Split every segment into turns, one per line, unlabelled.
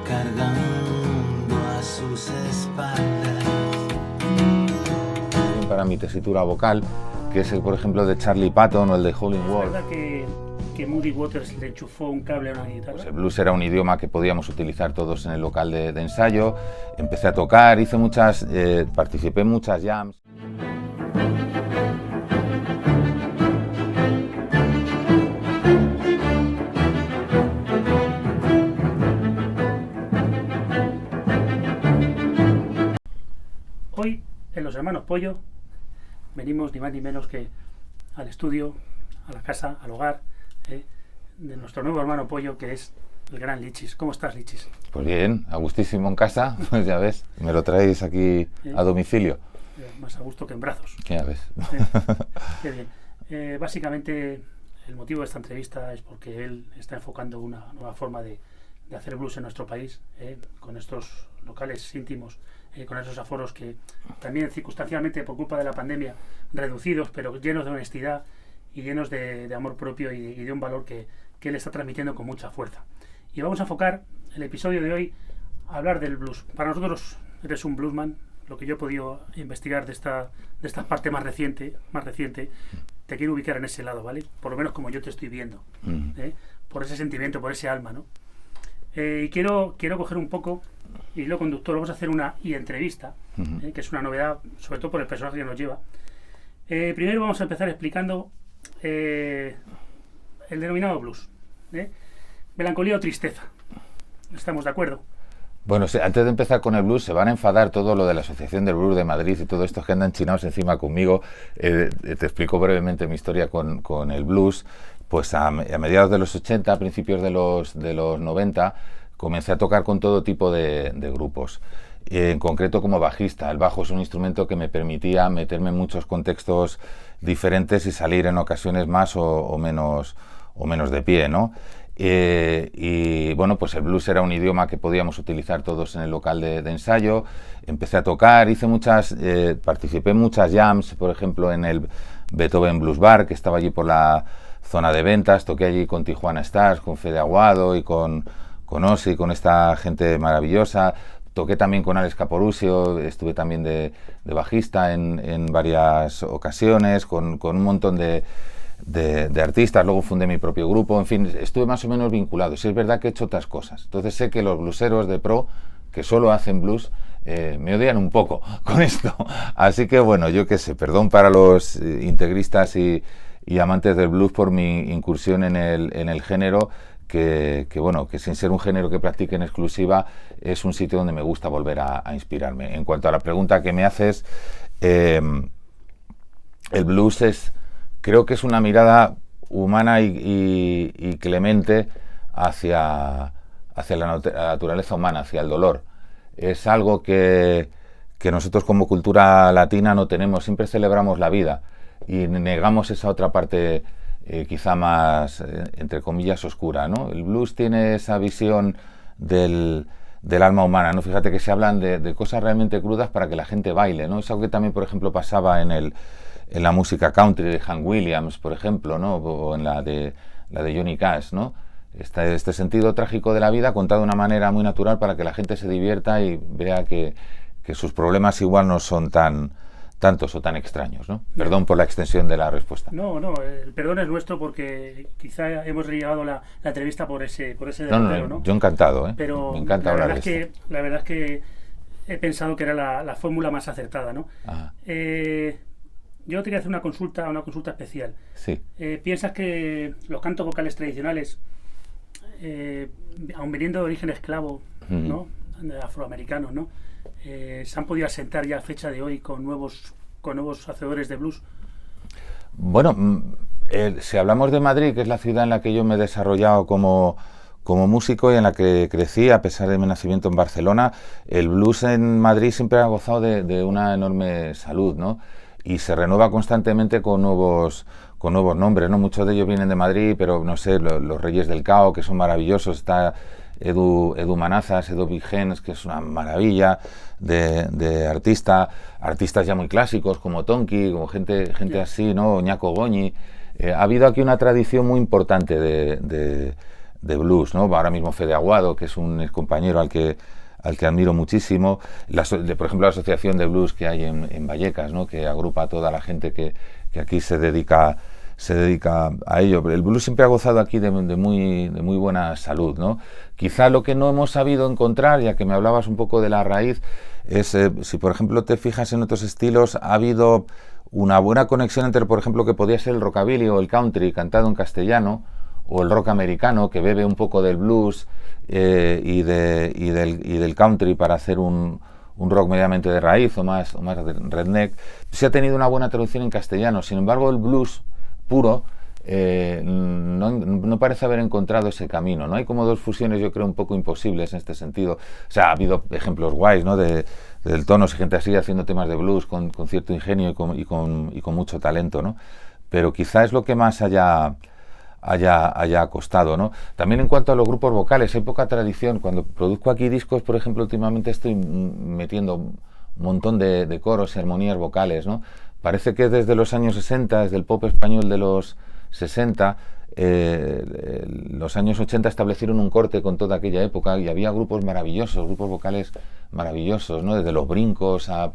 cargando a sus espaldas.
Para mi tesitura vocal, que es el, por ejemplo, de Charlie Patton o el de Howlin' Wolf.
¿Es verdad que Muddy Waters le enchufó un cable a una guitarra?
Pues el blues era un idioma que podíamos utilizar todos en el local de ensayo. Empecé a tocar, hice muchas, participé en muchas jams.
Hoy, en Los Hermanos Pollo, venimos ni más ni menos que al estudio, a la casa, al hogar, de nuestro nuevo hermano Pollo, que es el gran Lichis. ¿Cómo estás, Lichis?
Pues bien, a gustísimo en casa, pues ya ves, me lo traéis aquí a domicilio.
Más a gusto que en brazos.
Ya ves.
Qué bien. Básicamente, el motivo de esta entrevista es porque él está enfocando una nueva forma de hacer blues en nuestro país, con estos locales íntimos, con esos aforos que también circunstancialmente por culpa de la pandemia reducidos, pero llenos de honestidad y llenos de amor propio y de un valor que él está transmitiendo con mucha fuerza. Y vamos a enfocar el episodio de hoy a hablar del blues. Para nosotros eres un bluesman, lo que yo he podido investigar de esta parte más reciente, te quiero ubicar en ese lado, ¿vale? Por lo menos como yo te estoy viendo, por ese sentimiento, por ese alma, ¿no? Y quiero coger un poco y lo conductor, vamos a hacer una entrevista, que es una novedad, sobre todo por el personaje que nos lleva. Primero vamos a empezar explicando el denominado blues, melancolía o tristeza. ¿Estamos de acuerdo?
Bueno, antes de empezar con el blues, se van a enfadar todo lo de la Asociación del Blues de Madrid y todos estos que andan chinados encima conmigo. Te explico brevemente mi historia con el blues. Pues a mediados de los 80, a principios de los 90, comencé a tocar con todo tipo de grupos. En concreto como bajista. El bajo es un instrumento que me permitía meterme en muchos contextos diferentes y salir en ocasiones más o menos de pie, ¿no? Y bueno, pues el blues era un idioma que podíamos utilizar todos en el local de ensayo. Empecé a tocar, hice muchas, participé en muchas jams, por ejemplo en el Beethoven Blues Bar, que estaba allí por la zona de ventas. Toqué allí con Tijuana Stars, con Fede Aguado y con Osi, con esta gente maravillosa. Toqué también con Alex Caporusio, estuve también de bajista en varias ocasiones, con un montón de artistas. Luego fundé mi propio grupo, en fin, estuve más o menos vinculado. Sí, es verdad que he hecho otras cosas. Entonces sé que los blueseros de pro, que solo hacen blues, me odian un poco con esto. Así que bueno, yo qué sé, perdón para los integristas y amantes del blues por mi incursión en el género, que bueno, que sin ser un género que practique en exclusiva, es un sitio donde me gusta volver a inspirarme. En cuanto a la pregunta que me haces, el blues creo que es una mirada humana y clemente hacia la naturaleza humana, hacia el dolor. Es algo que nosotros como cultura latina no tenemos. Siempre celebramos la vida y negamos esa otra parte quizá más, entre comillas, oscura, ¿no? El blues tiene esa visión del alma humana, ¿no? Fíjate que se hablan de cosas realmente crudas para que la gente baile, ¿no? Es algo que también, por ejemplo, pasaba en la música country de Hank Williams, por ejemplo, ¿no? O en la de Johnny Cash, ¿no? Este sentido trágico de la vida contado de una manera muy natural para que la gente se divierta y vea que sus problemas igual no son tantos o tan extraños, ¿no? Perdón por la extensión de la respuesta.
No, el perdón es nuestro porque quizá hemos llegado la entrevista por ese derrotero, ¿no?
Yo encantado,
Pero
me encanta hablar de esto.
La verdad es que he pensado que era la fórmula más acertada, ¿no? Yo te quería hacer una consulta especial.
Sí.
¿Piensas que los cantos vocales tradicionales, aun viniendo de origen esclavo, ¿no? Afroamericanos, ¿no? Se han podido asentar ya a fecha de hoy con nuevos hacedores de blues?
Bueno, si hablamos de Madrid, que es la ciudad en la que yo me he desarrollado como músico y en la que crecí, a pesar de mi nacimiento en Barcelona, el blues en Madrid siempre ha gozado de una enorme salud, ¿no? Y se renueva constantemente con nuevos nombres, ¿no? Muchos de ellos vienen de Madrid, pero no sé, los Reyes del Cao, que son maravillosos. Está Edu Manazas, Edu Vigens, que es una maravilla de artistas ya muy clásicos como Tonki, como gente así, ¿no? Ñaco Goñi. Ha habido aquí una tradición muy importante de de blues, ¿no? Ahora mismo Fede Aguado, que es un excompañero al que admiro muchísimo, por ejemplo la asociación de blues que hay en Vallecas, ¿no? Que agrupa a toda la gente que aquí se dedica a ello. El blues siempre ha gozado aquí de muy buena salud, ¿no? Quizá lo que no hemos sabido encontrar, ya que me hablabas un poco de la raíz, es si por ejemplo te fijas en otros estilos, ha habido una buena conexión entre, por ejemplo, que podía ser el rockabilly o el country cantado en castellano, o el rock americano, que bebe un poco del blues y del country para hacer un rock medianamente de raíz o más redneck. Sí ha tenido una buena traducción en castellano. Sin embargo, el blues puro no parece haber encontrado ese camino, ¿no? Hay como dos fusiones, yo creo, un poco imposibles en este sentido. O sea, ha habido ejemplos guays, ¿no? Del Tonos y gente así haciendo temas de blues con cierto ingenio y con mucho talento, ¿no? Pero quizá es lo que más haya costado, ¿no? También en cuanto a los grupos vocales, hay poca tradición. Cuando produzco aquí discos, por ejemplo, últimamente estoy metiendo un montón de coros y armonías vocales, ¿no? Parece que desde los años 60, desde el pop español de los 60, los años 80 establecieron un corte con toda aquella época y había grupos maravillosos, grupos vocales maravillosos, ¿no? Desde los brincos a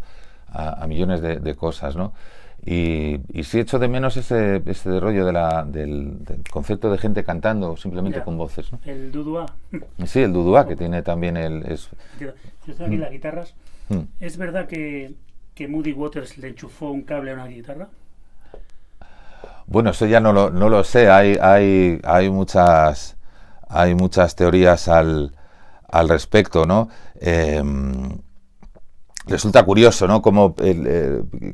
millones de cosas, ¿no? Y sí echo de menos ese rollo del concepto de gente cantando simplemente con voces, ¿no?
El dudua.
Sí, el dudua, que tiene también
Yo estoy aquí en las guitarras. ¿Es verdad que Muddy Waters le enchufó un cable a una guitarra?
Bueno, eso ya no lo sé. Hay muchas teorías al respecto, ¿no? Resulta curioso, ¿no? Como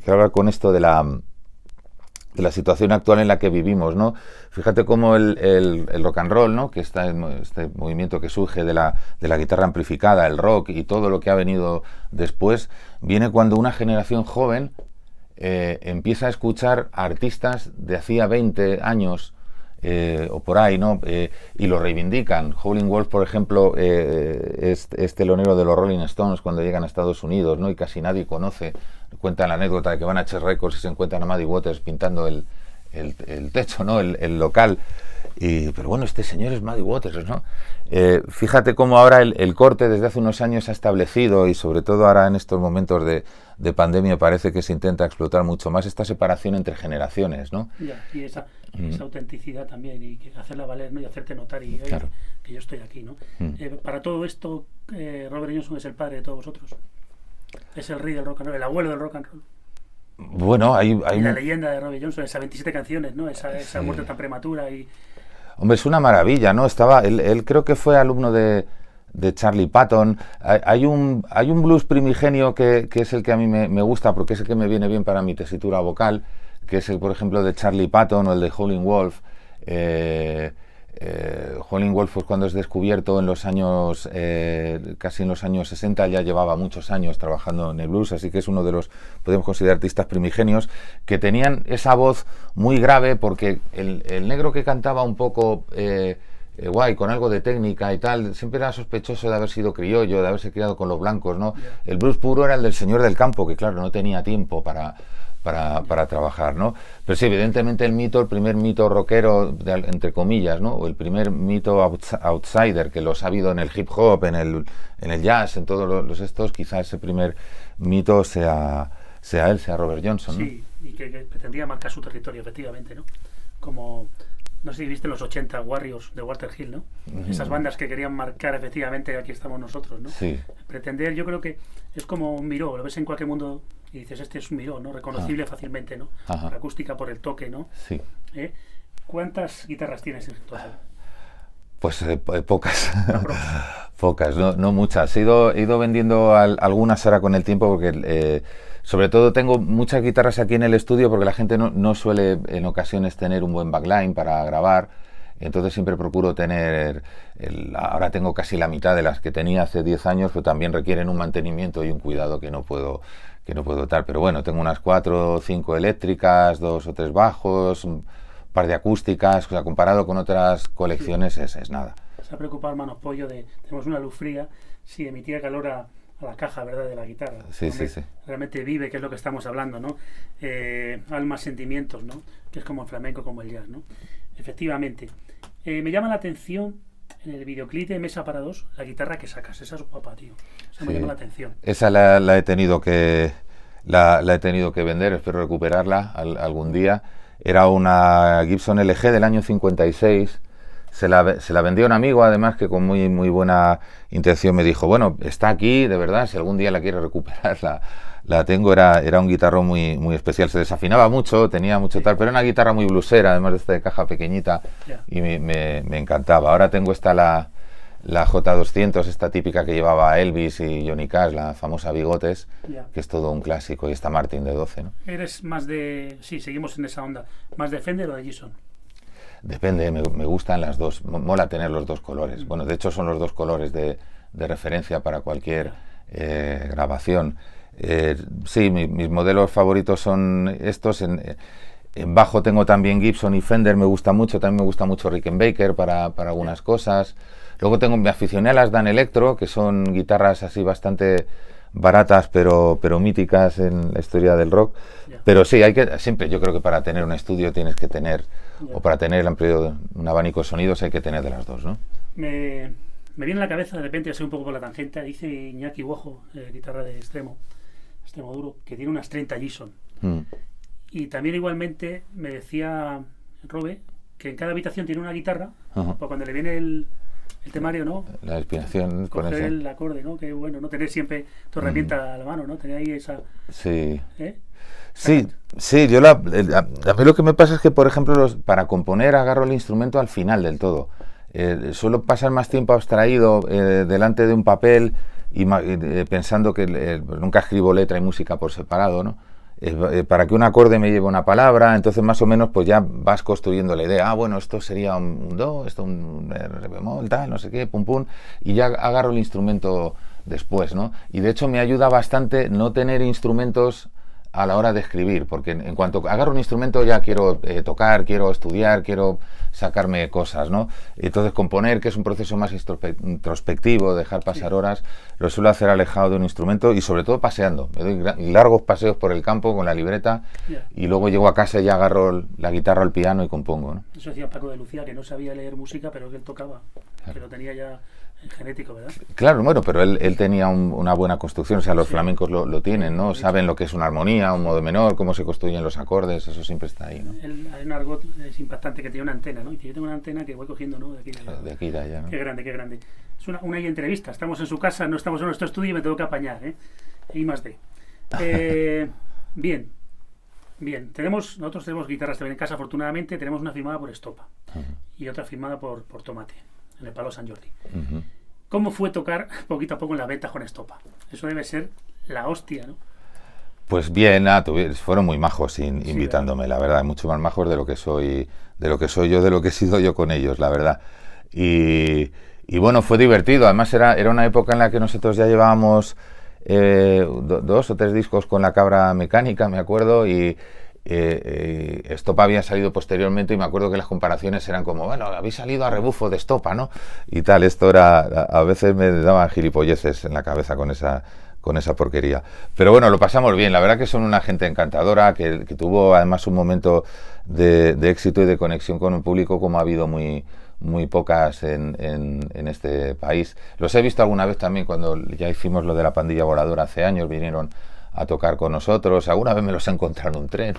hablar con esto de la situación actual en la que vivimos, ¿no? Fíjate cómo el rock and roll, ¿no? Que este movimiento que surge de la guitarra amplificada, el rock y todo lo que ha venido después, viene cuando una generación joven empieza a escuchar a artistas de hacía 20 años o por ahí, ¿no? Y lo reivindican. Howlin' Wolf, por ejemplo, es telonero de los Rolling Stones cuando llegan a Estados Unidos, ¿no? Y casi nadie conoce. Cuentan la anécdota de que van a Chess Records y se encuentran a Muddy Waters pintando el techo, ¿no? El local. Pero bueno, este señor es Muddy Waters, ¿no? Fíjate cómo ahora el corte desde hace unos años se ha establecido y sobre todo ahora en estos momentos de pandemia parece que se intenta explotar mucho más esta separación entre generaciones, ¿no?
Ya, y esa autenticidad también y hacerla valer, ¿no? Y hacerte notar y
claro,
que yo estoy aquí, ¿no? Para todo esto, Robert Johnson es el padre de todos vosotros. Es el rey del rock and roll, el abuelo del rock and roll.
Bueno, hay
la leyenda de Robert Johnson, esas 27 canciones, ¿no? Esa
sí.
muerte tan prematura y...
Hombre, es una maravilla, ¿no? Él creo que fue alumno de Charlie Patton. Hay un blues primigenio que es el que a mí me gusta porque es el que me viene bien para mi tesitura vocal, que es el, por ejemplo, de Charlie Patton o el de Howlin' Wolf. Howlin' Wolf, pues cuando es descubierto en los años, casi en los años 60, ya llevaba muchos años trabajando en el blues, así que es uno de los, podemos considerar, artistas primigenios, que tenían esa voz muy grave, porque el negro que cantaba un poco guay, con algo de técnica y tal, siempre era sospechoso de haber sido criollo, de haberse criado con los blancos, ¿no? Yeah. El blues puro era el del señor del campo, que claro, no tenía tiempo para trabajar, ¿no? Pero sí, evidentemente el primer mito rockero, entre comillas, ¿no? O el primer mito outsider, que los ha habido en el hip hop, en el jazz, en todos los estos, quizás ese primer mito sea Robert Johnson, ¿no?
Sí, y que pretendía marcar su territorio, efectivamente, ¿no? Como, no sé si viste los 80 Warriors de Walter Hill, ¿no? Esas bandas que querían marcar, efectivamente, aquí estamos nosotros, ¿no?
Sí.
Pretender, yo creo que es como un Miró, lo ves en cualquier mundo y dices, este es un Miró, ¿no? Reconocible fácilmente, ¿no?
Ajá.
La acústica por el toque, ¿no?
Sí.
¿Cuántas guitarras tienes en total?
Pues pocas. Pocas, no muchas. He ido vendiendo algunas ahora con el tiempo porque sobre todo tengo muchas guitarras aquí en el estudio porque la gente no suele en ocasiones tener un buen backline para grabar. Entonces siempre procuro tener, ahora tengo casi la mitad de las que tenía hace 10 años, pero también requieren un mantenimiento y un cuidado que no puedo dar. Pero bueno, tengo unas 4 o 5 eléctricas, 2 o 3 bajos, un par de acústicas, o sea, comparado con otras colecciones es nada.
Se ha preocupado Manos Pollo tenemos una luz fría, si emitía calor a la caja, ¿verdad?, de la guitarra.
Sí.
Realmente vive, que es lo que estamos hablando, ¿no? Almas, sentimientos, ¿no? Que es como el flamenco, como el jazz, ¿no? Efectivamente. Me llama la atención en el videoclip de Mesa para Dos, la guitarra que sacas, esa es guapa, tío. Esa me
Sí.
llama la atención.
Esa la he tenido que la he tenido que vender, espero recuperarla algún día. Era una Gibson LG del año 56. Se la vendí a un amigo, además, que con muy buena intención me dijo, bueno, está aquí, de verdad, si algún día la quieres recuperar, la tengo. Era un guitarro muy especial. Se desafinaba mucho, tenía mucho tal, pero era una guitarra muy blusera, además de esta de caja pequeñita, y me encantaba. Ahora tengo la J200, esta típica que llevaba Elvis y Johnny Cash, la famosa Bigotes, que es todo un clásico, y esta Martin de 12, ¿no?
Eres más de... Sí, seguimos en esa onda. ¿Más de Fender o de Gibson?
Depende, me gustan las dos, mola tener los dos colores. Bueno, de hecho son los dos colores de referencia para cualquier grabación. Sí, mis modelos favoritos son estos. En bajo tengo también Gibson y Fender, me gusta mucho. También me gusta mucho Rickenbacker para algunas cosas. Luego me aficioné a las Dan Electro, que son guitarras así bastante baratas pero míticas en la historia del rock. Pero sí, siempre, yo creo que para tener un estudio tienes que tener, o para tener un abanico de sonidos hay que tener de las dos, ¿no?
Me viene a la cabeza, de repente, ya soy un poco por la tangente, dice Iñaki Guojo, guitarra de extremo duro, que tiene unas 30 Gibson. Y también igualmente me decía Robe que en cada habitación tiene una guitarra, pues cuando le viene el temario, ¿no?
La inspiración con
coger
eso.
el acorde, ¿no? Que bueno, no tener siempre tu herramienta a la mano, ¿no? Tener ahí esa...
Sí.
¿Eh?
Sí, a mí lo que me pasa es que, por ejemplo, para componer agarro el instrumento al final del todo. Suelo pasar más tiempo abstraído delante de un papel y pensando que nunca escribo letra y música por separado, ¿no? Para que un acorde me lleve una palabra, entonces más o menos pues ya vas construyendo la idea. Bueno, esto sería un do, esto un re bemol, tal, no sé qué, pum pum, y ya agarro el instrumento después, ¿no? Y de hecho me ayuda bastante no tener instrumentos a la hora de escribir, porque en cuanto agarro un instrumento ya quiero tocar, quiero estudiar, quiero sacarme cosas, ¿no? Entonces componer, que es un proceso más introspectivo, dejar pasar horas, lo suelo hacer alejado de un instrumento y sobre todo paseando. Me doy largos paseos por el campo con la libreta y luego llego a casa y ya agarro la guitarra o el piano y compongo, ¿no?
Eso decía Paco de Lucía, que no sabía leer música, pero que él tocaba, que lo tenía ya genético, ¿verdad?
Claro, bueno, pero él tenía una buena construcción, o sea, los flamencos lo tienen, ¿no? Saben lo que es una armonía, un modo menor, cómo se construyen los acordes, eso siempre está ahí, ¿no?
Hay un argot, es impactante, que tiene una antena, ¿no? Y dice, yo tengo una antena que voy cogiendo, ¿no? De aquí
de allá, ¿no?
Qué grande, qué grande. Es una entrevista, estamos en su casa, no estamos en nuestro estudio y me tengo que apañar, ¿eh? I más D. Bien. Nosotros tenemos guitarras también en casa, afortunadamente, tenemos una firmada por Estopa y otra firmada por Tomate, en el Palo San Jordi. ¿Cómo fue tocar poquito a poco en las ventas con Estopa? Eso debe ser la hostia, ¿no?
Pues bien, fueron muy majos invitándome, la verdad, mucho más majos de lo que soy yo, de lo que he sido yo con ellos, la verdad. Y bueno, fue divertido. Además era una época en la que nosotros ya llevábamos 2 o 3 discos con La Cabra Mecánica, me acuerdo, y Estopa había salido posteriormente y me acuerdo que las comparaciones eran como, bueno, habéis salido a rebufo de Estopa, ¿no? Y tal, esto era, a veces me daban gilipolleces en la cabeza con esa porquería. Pero bueno, lo pasamos bien. La verdad que son una gente encantadora, que tuvo además un momento de éxito y de conexión con un público como ha habido muy pocas en este país. Los he visto alguna vez también cuando ya hicimos lo de la Pandilla Voladora hace años, vinieron a tocar con nosotros. Alguna vez me los he encontrado en un tren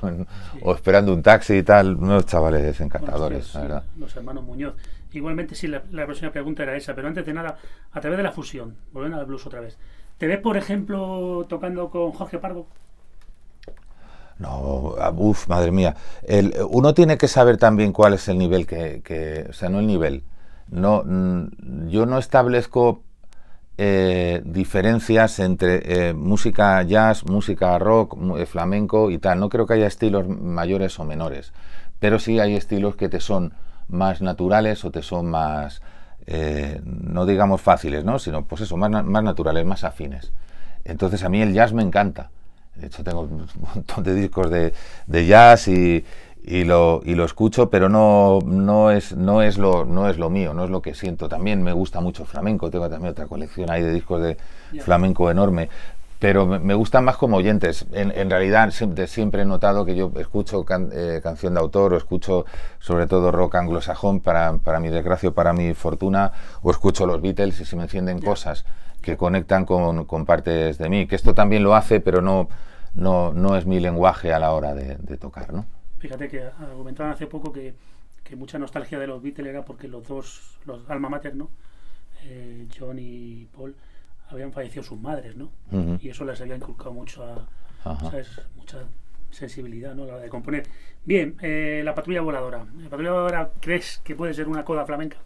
o esperando un taxi y tal. Unos chavales encantadores,
bueno,
la verdad.
Los hermanos Muñoz. Igualmente, sí, la próxima pregunta era esa, pero antes de nada, a través de la fusión, volviendo al blues otra vez, ¿te ves, por ejemplo, tocando con Jorge Pardo?
No, madre mía. Uno tiene que saber también cuál es el nivel o sea, no el nivel. No, yo no establezco diferencias entre música jazz, música rock, flamenco y tal. No creo que haya estilos mayores o menores, pero sí hay estilos que te son más naturales o te son más, no digamos fáciles, ¿no? Sino pues eso, más naturales, más afines. Entonces a mí el jazz me encanta. De hecho tengo un montón de discos de jazz y lo escucho, pero no es lo mío, no es lo que siento. También me gusta mucho flamenco, tengo también otra colección ahí de discos de flamenco enorme, pero me gustan más como oyentes. En realidad siempre he notado que yo escucho canción de autor, o escucho sobre todo rock anglosajón, para mi desgracia o para mi fortuna, o escucho los Beatles y se me encienden cosas que conectan con partes de mí, que esto también lo hace, pero no es mi lenguaje a la hora de tocar, ¿no?
Fíjate que argumentaban hace poco que mucha nostalgia de los Beatles era porque los alma mater, ¿no? John y Paul, habían fallecido sus madres, ¿no?
Uh-huh.
Y eso les había inculcado mucho
Uh-huh.
¿sabes? Mucha sensibilidad, ¿no? A la hora de componer. Bien, la patrulla voladora. ¿La patrulla voladora crees que puede ser una coda flamenca?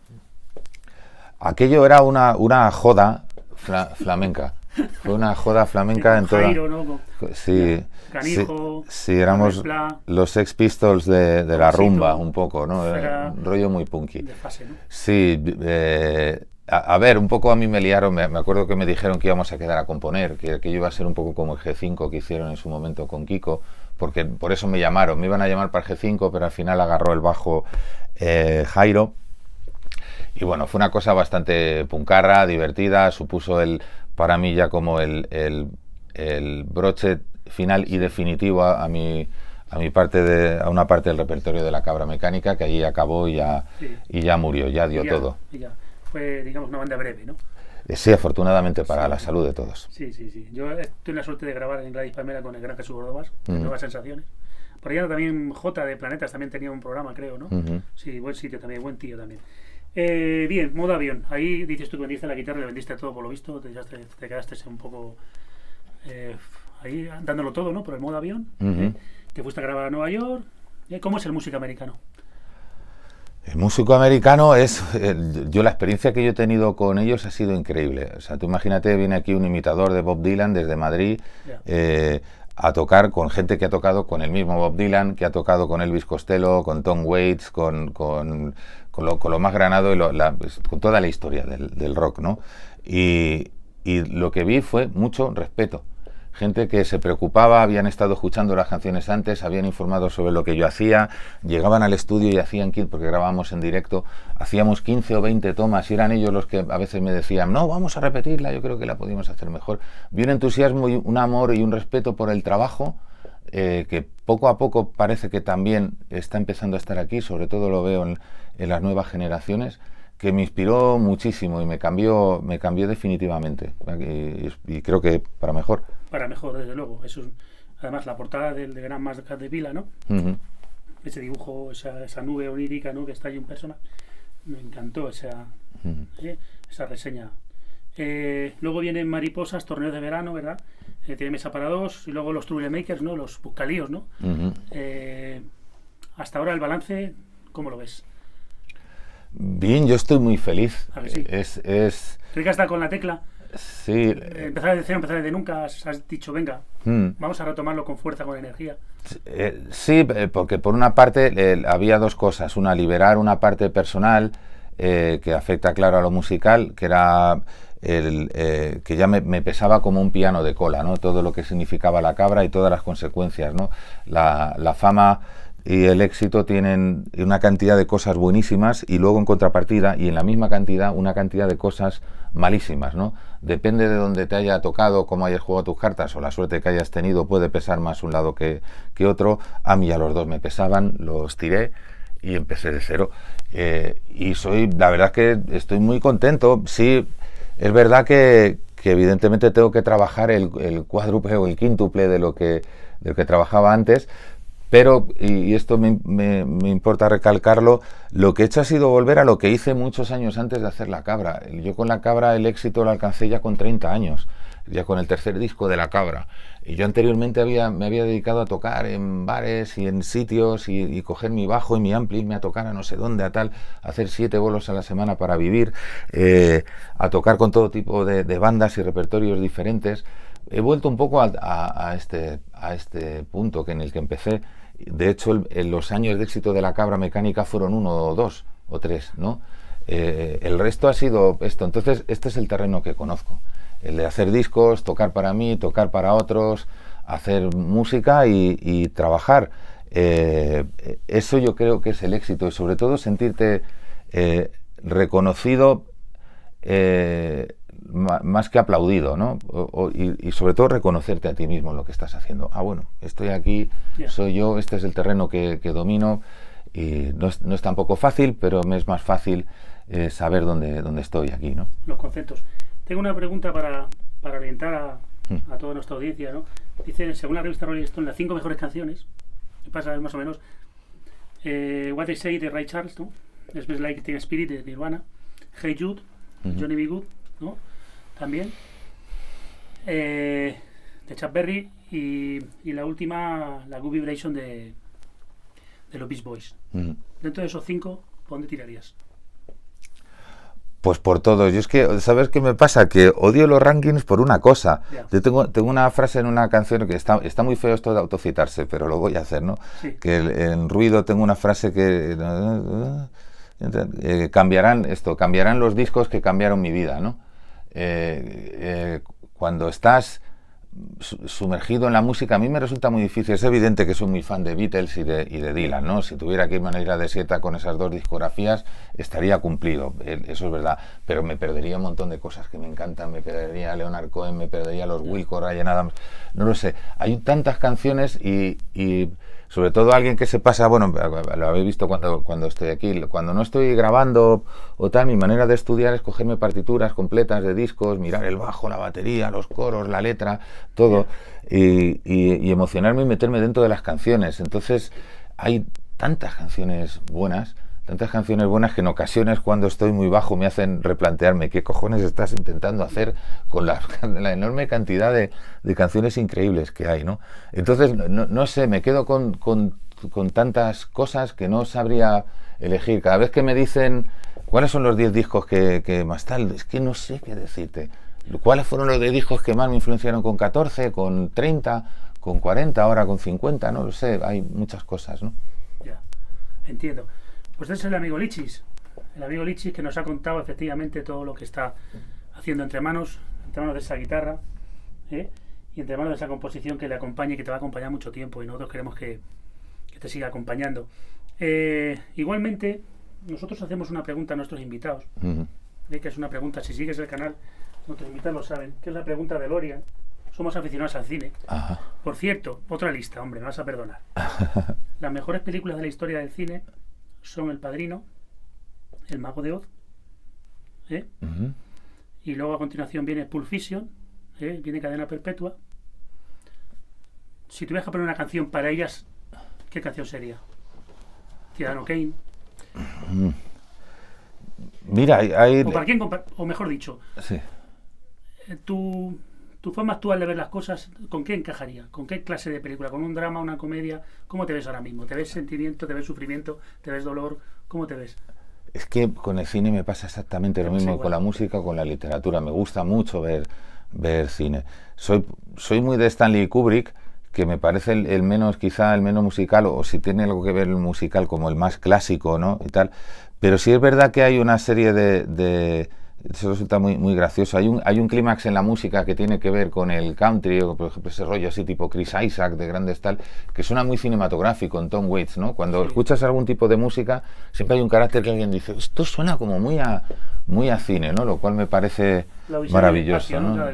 Aquello era una joda flamenca. Fue una joda flamenca en toda...
Jairo, ¿no?
Sí,
Canijo,
sí, éramos
Mezcla,
los Sex Pistols de la rumba, un poco, ¿no?
Era
Un rollo muy punky.
de fase, ¿no?
Sí, a ver, un poco a mí me liaron, me acuerdo que me dijeron que íbamos a quedar a componer, que yo iba a ser un poco como el G5 que hicieron en su momento con Kiko, porque por eso me llamaron, me iban a llamar para el G5, pero al final agarró el bajo Jairo. Y bueno, fue una cosa bastante puncarra, divertida, supuso para mí ya como el broche final y definitivo a una parte del repertorio de La Cabra Mecánica, que allí acabó y ya murió, ya dio todo.
Ya. Fue, digamos, una banda breve, ¿no?
Sí, afortunadamente para la salud de todos.
Sí. Yo tuve la suerte de grabar en Gladys Palmera con el gran Jesús Gordobás, Nuevas Sensaciones. Por allá también J de Planetas también tenía un programa, creo, ¿no? Sí, buen sitio también, buen tío también. Bien, modo avión. Ahí dices tú que vendiste la guitarra, le vendiste todo por lo visto, te quedaste un poco ahí dándolo todo, ¿no? Por el modo avión. Te fuiste a grabar a Nueva York. ¿Cómo es el músico americano?
El músico americano yo la experiencia que yo he tenido con ellos ha sido increíble. O sea, tú imagínate, viene aquí un imitador de Bob Dylan desde Madrid a tocar con gente que ha tocado con el mismo Bob Dylan, que ha tocado con Elvis Costello, con Tom Waits, con lo más granado con toda la historia del rock, ¿no? Y lo que vi fue mucho respeto. Gente que se preocupaba, habían estado escuchando las canciones antes, habían informado sobre lo que yo hacía, llegaban al estudio y hacían, porque grabábamos en directo, hacíamos 15 o 20 tomas y eran ellos los que a veces me decían, no, vamos a repetirla, yo creo que la podíamos hacer mejor. Vi un entusiasmo y un amor y un respeto por el trabajo que poco a poco parece que también está empezando a estar aquí, sobre todo lo veo en las nuevas generaciones, que me inspiró muchísimo y me cambió definitivamente y creo que para mejor.
Para mejor, desde luego. Además, la portada del Gran Mastercard de Vila, ¿no? Ese dibujo, esa nube onírica, ¿no? Que está ahí en persona. Me encantó esa reseña. Luego vienen Mariposas, Torneos de Verano, ¿verdad? Tiene Mesa para dos. Y luego los Troublemakers, ¿no? Los Buscalíos, ¿no? Hasta ahora el balance, ¿cómo lo ves?
Bien, yo estoy muy feliz.
¿A que sí? ¿Crees que hasta con la tecla?
Sí.
Empezar de cero, empezar desde nunca, has dicho, venga, vamos a retomarlo con fuerza, con energía.
Sí, porque por una parte había dos cosas. Una, liberar una parte personal que afecta, claro, a lo musical, que era que ya me pesaba como un piano de cola, ¿no? Todo lo que significaba La Cabra y todas las consecuencias, ¿no? La fama y el éxito tienen una cantidad de cosas buenísimas y luego en contrapartida y en la misma cantidad una cantidad de cosas malísimas, ¿no? Depende de dónde te haya tocado, cómo hayas jugado tus cartas o la suerte que hayas tenido, puede pesar más un lado que otro. A mí a los dos me pesaban, los tiré y empecé de cero. Y la verdad que estoy muy contento. Sí, es verdad que evidentemente tengo que trabajar el cuádruple o el quíntuple de lo que trabajaba antes. Pero, y esto me importa recalcarlo, lo que he hecho ha sido volver a lo que hice muchos años antes de hacer La Cabra. Yo con La Cabra el éxito lo alcancé ya con 30 años, ya con el tercer disco de La Cabra. Y yo anteriormente me había dedicado a tocar en bares y en sitios y coger mi bajo y mi ampli, irme a tocar a no sé dónde, a hacer 7 bolos a la semana para vivir, a tocar con todo tipo de bandas y repertorios diferentes. He vuelto un poco a este punto en el que empecé. De hecho, los años de éxito de La Cabra Mecánica fueron 1 o 2 o 3, ¿no? El resto ha sido esto. Entonces, este es el terreno que conozco. El de hacer discos, tocar para mí, tocar para otros, hacer música y trabajar. Eso yo creo que es el éxito y sobre todo sentirte reconocido más que aplaudido, ¿no? Y sobre todo reconocerte a ti mismo en lo que estás haciendo. Ah, bueno, estoy aquí, soy yo, este es el terreno que domino, y no es tampoco fácil, pero me es más fácil saber dónde estoy aquí, ¿no?
Los conceptos. Tengo una pregunta para orientar a toda nuestra audiencia, ¿no? Dicen, según la revista Rolling Stone, las 5 mejores canciones, ¿qué pasa más o menos? What They Say de Ray Charles, ¿no? Smells Like Teen Spirit de Nirvana, Hey Jude, Johnny B. Good, ¿no? También de Chuck Berry, y la última, la Good Vibration de los Beach Boys. Dentro de esos 5, ¿por dónde tirarías?
Pues por todo. Yo es que, ¿sabes qué me pasa? Que odio los rankings por una cosa. Yo tengo una frase en una canción que está muy feo esto de autocitarse, pero lo voy a hacer, ¿no? Sí. Que en Ruido tengo una frase que cambiarán los discos que cambiaron mi vida, ¿no? Cuando estás sumergido en la música, a mí me resulta muy difícil. Es evidente que soy muy fan de Beatles y de Dylan, ¿no? Si tuviera que irme a una isla desierta con esas 2 discografías, estaría cumplido, eso es verdad, pero me perdería un montón de cosas que me encantan. Me perdería a Leonard Cohen, me perdería a los Wilco, Ryan Adams, no lo sé. Hay tantas canciones y sobre todo alguien que se pasa, bueno, lo habéis visto cuando estoy aquí, cuando no estoy grabando o tal, mi manera de estudiar es cogerme partituras completas de discos, mirar el bajo, la batería, los coros, la letra, todo, y emocionarme y meterme dentro de las canciones. Entonces hay tantas canciones buenas que en ocasiones, cuando estoy muy bajo, me hacen replantearme qué cojones estás intentando hacer con la enorme cantidad de canciones increíbles que hay, ¿no? Entonces, no sé, me quedo con tantas cosas que no sabría elegir. Cada vez que me dicen cuáles son los 10 discos que más tal, es que no sé qué decirte. ¿Cuáles fueron los 10 discos que más me influenciaron con 14, con 30, con 40, ahora con 50? No lo sé, hay muchas cosas, ¿no?
Ya, entiendo. Pues ese es el amigo Lichis que nos ha contado efectivamente todo lo que está haciendo entre manos de esa guitarra, y entre manos de esa composición que le acompaña y que te va a acompañar mucho tiempo, y nosotros queremos que te siga acompañando. Igualmente, nosotros hacemos una pregunta a nuestros invitados, que es una pregunta, si sigues el canal, nuestros invitados lo saben, que es la pregunta de Lorian. Somos aficionados al cine. Ajá. Por cierto, otra lista, hombre, me vas a perdonar. Las mejores películas de la historia del cine son El Padrino, El Mago de Oz, y luego a continuación viene Pulp Fiction, viene Cadena Perpetua. Si tuvieras que poner una canción para ellas, ¿qué canción sería? Ciudadano Kane.
Mira, hay...
¿O para quién o mejor dicho,
sí,
tu forma actual de ver las cosas, ¿con qué encajaría? ¿Con qué clase de película? ¿Con un drama, una comedia? ¿Cómo te ves ahora mismo? ¿Te ves sentimiento, te ves sufrimiento, te ves dolor? ¿Cómo te ves?
Es que con el cine me pasa exactamente lo mismo que con la música o con la literatura. Me gusta mucho ver cine. Soy muy de Stanley Kubrick, que me parece el menos, quizá el menos musical, o si tiene algo que ver el musical, como el más clásico, ¿no? Y tal. Pero sí es verdad que hay una serie eso resulta muy gracioso. Hay un clímax en la música que tiene que ver con el country, o por ejemplo ese rollo así tipo Chris Isaac de Grandes Tal, que suena muy cinematográfico en Tom Waits, ¿no? Cuando escuchas algún tipo de música, siempre hay un carácter que alguien dice, esto suena como muy a cine, ¿no? Lo cual me parece maravilloso, ¿no?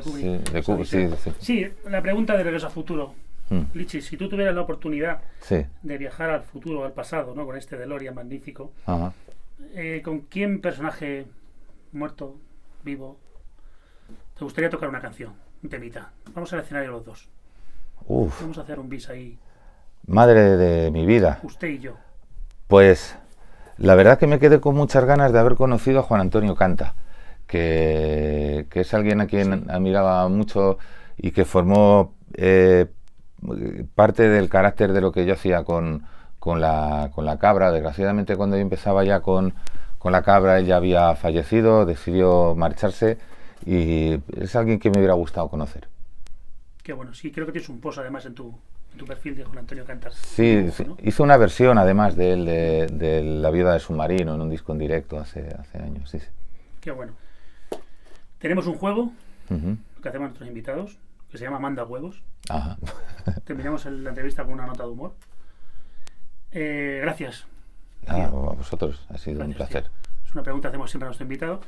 Sí, la pregunta de Regreso al Futuro. Lichi, si tú tuvieras la oportunidad de viajar al futuro o al pasado, ¿no? Con este DeLorean magnífico, ¿con quién personaje muerto, vivo, te gustaría tocar una canción, un temita? Vamos al escenario los dos. Vamos a hacer un bis ahí.
Madre de mi vida.
Usted y yo.
Pues la verdad que me quedé con muchas ganas de haber conocido a Juan Antonio Canta, que es alguien a quien admiraba mucho y que formó parte del carácter de lo que yo hacía con la Cabra. Desgraciadamente, cuando yo empezaba ya con la Cabra, él ya había fallecido, decidió marcharse, y es alguien que me hubiera gustado conocer.
Qué bueno, sí, creo que tienes un post además en tu perfil de Juan Antonio Canta.
Sí, ¿no? Hizo una versión además de él de La viuda del submarino en un disco en directo hace años. Sí.
Qué bueno. Tenemos un juego que hacemos a nuestros invitados, que se llama Manda Huevos.
Ajá.
Terminamos la entrevista con una nota de humor. Gracias.
A vosotros, ha sido un placer.
Tío. Es una pregunta que hacemos siempre a nuestro invitado.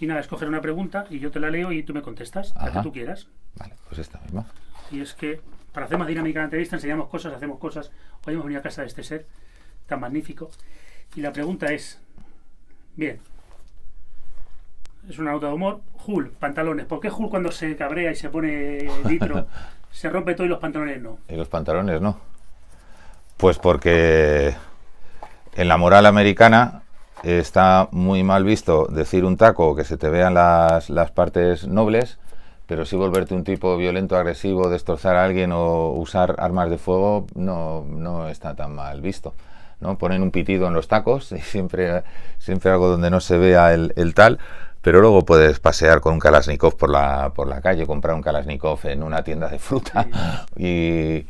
Y nada, escoger una pregunta y yo te la leo y tú me contestas, la que
Ajá.
tú quieras.
Vale, pues esta misma.
Y es que para hacer más dinámica la entrevista enseñamos cosas, hacemos cosas. Hoy hemos venido a casa de este ser tan magnífico. Y la pregunta es, bien, es una nota de humor. Hulk, pantalones. ¿Por qué Hulk cuando se cabrea y se pone litro se rompe todo y los pantalones no?
Y los pantalones no. Pues porque en la moral americana está muy mal visto decir un taco que se te vean las partes nobles, pero sí volverte un tipo violento, agresivo, destrozar a alguien o usar armas de fuego no está tan mal visto, ¿no? Ponen un pitido en los tacos y siempre algo donde no se vea el tal, pero luego puedes pasear con un Kalashnikov por la calle, comprar un Kalashnikov en una tienda de fruta y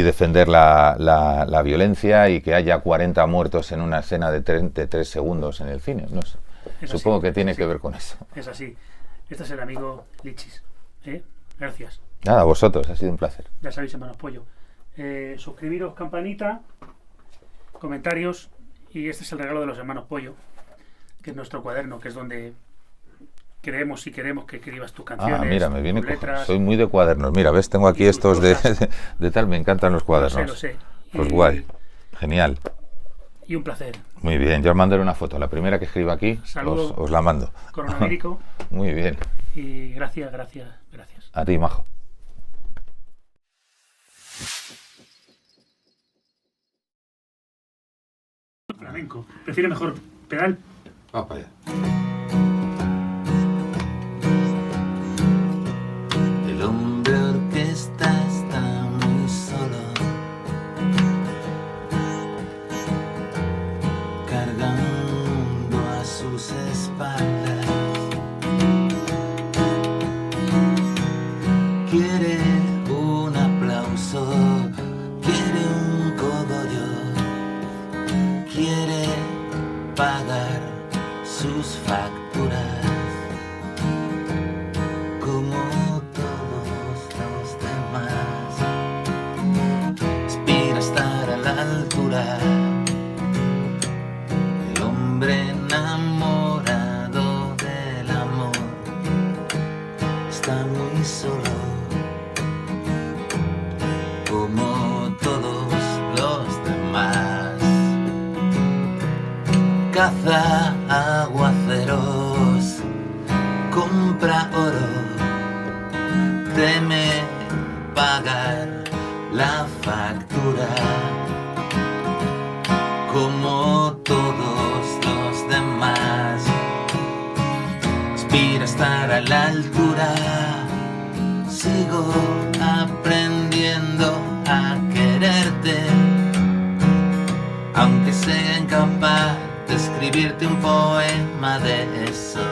defender la violencia y que haya 40 muertos en una escena de 3 segundos en el cine. No sé. Supongo
así,
que tiene
sí,
que ver con eso.
Es así. Este es el amigo Lichis. Gracias.
Nada, a vosotros, ha sido un placer.
Ya sabéis, hermanos Pollo. Suscribiros, campanita, comentarios. Y este es el regalo de los hermanos Pollo, que es nuestro cuaderno, que es donde creemos y queremos que escribas tus canciones.
Ah, mira, me viene
tus letras.
soy muy de cuadernos. Mira, ves, tengo aquí
Y tus
estos
cosas.
de tal, me encantan los cuadernos.
Lo sé.
Pues guay, genial.
Y un placer.
Muy bien, yo os mandaré una foto. La primera que escriba aquí,
Saludo.
os la mando.
Coronavírico.
Muy bien.
Y gracias.
A ti, majo.
Flamenco. Prefiere mejor pedal.
Vamos para allá.
El hombre orquesta está muy solo, cargando a sus espaldas. Quiere un aplauso, quiere un cogollo, quiere pagar sus facturas. Como todos los demás, aspira a estar a la altura. El hombre enamorado del amor está muy solo, como todos los demás. Caza aguaceros, compra oro, teme pagar la factura, como todos los demás. Aspira a estar a la altura, sigo aprendiendo a quererte, aunque sea incapaz de escribirte un poema de esos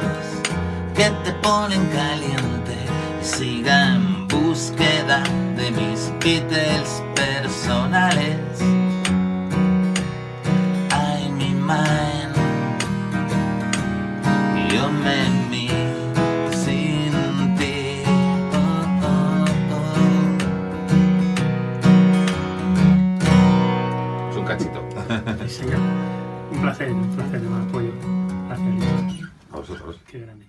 que te ponen caliente y siga en búsqueda de mis Beatles personales. Ay, mi mind, yo me miro sin ti. Oh, oh, oh.
Es un cachito.
Sí, señor. Un placer, hermano Pollo. Gracias, Lichis.
A vosotros.
Qué grande.